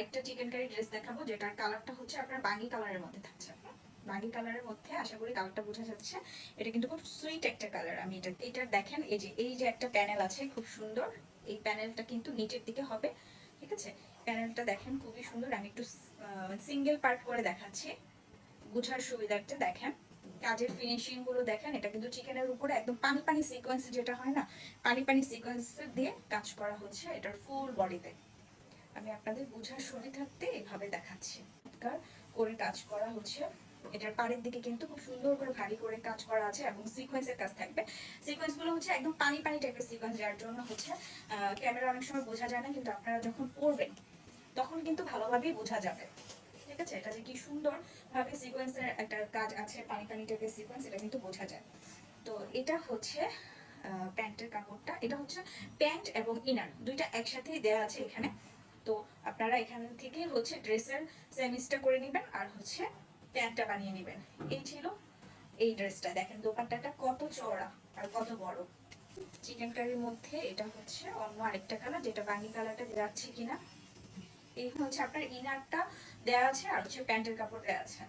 একটা chicken curry dress দেখাবো, যেটার কালারটা হচ্ছে আপনার বাঙ্গি কালারের মধ্যে থাকছে। বাঙ্গি কালারের মধ্যে, আশা করি কালারটা বোঝা যাচ্ছে। এটা কিন্তু খুব সুইট একটা কালার। আমি এটা দেখেন, এই যে একটা প্যানেল আছে খুব সুন্দর। এই প্যানেলটা কিন্তু নিচের দিকে হবে, ঠিক আছে? প্যানেলটা দেখেন খুবই সুন্দর। আমি একটু সিঙ্গেল পার্ট করে দেখাচ্ছি বুঝার সুবিধার্থে। দেখেন কাজের ফিনিশিং গুলো দেখেন। এটা কিন্তু চিকেনের উপরে একদম পানি পানি সিকোয়েন্স যেটা হয় না, পানি পানি সিকোয়েন্স দিয়ে কাজ করা হচ্ছে এটার ফুল বডিতে। আমি আপনাদের বোঝার সুবিধার্থে এভাবে দেখাচ্ছি। করে কাজ করা হচ্ছে। এটার পাড়ের দিকে কিন্তু খুব সুন্দর করে ভারী করে কাজ করা আছে এবং সিকোয়েন্সের কাজ থাকবে। সিকোয়েন্স গুলো হচ্ছে একদম পানি পানি টাইপের সিকোয়েন্স, যার জন্য হচ্ছে ক্যামেরা অনেক সময় বোঝা যায় না, কিন্তু আপনারা যখন পড়বেন তখন কিন্তু ভালোভাবেই বোঝা যাবে, ঠিক আছে? এটা যে কি সুন্দর ভাবে সিকোয়েন্সের একটা কাজ আছে, পানি পানি টাইপের সিকোয়েন্স, এটা কিন্তু বোঝা যায়। তো এটা হচ্ছে প্যান্টের কাপড়টা। এটা হচ্ছে প্যান্ট এবং ইনার দুইটা একসাথেই দেওয়া আছে এখানে। তো আপনারা এখান থেকে হচ্ছে ড্রেসের সেমিসটা করে নেবেন আর হচ্ছে প্যান্টটা বানিয়ে নেবেন। এই ছিল এই ড্রেসটা। দেখেন দোপাট্টাটা কত চওড়া আর কত বড়। চিকেন কারির মধ্যে এটা হচ্ছে অন্য আরেকটা কালার, যেটা বাঙ্গি কালারটা যাচ্ছে কিনা। এই হচ্ছে আপনার ইনারটা দেওয়া আছে আর হচ্ছে প্যান্টের কাপড় দেওয়া আছে।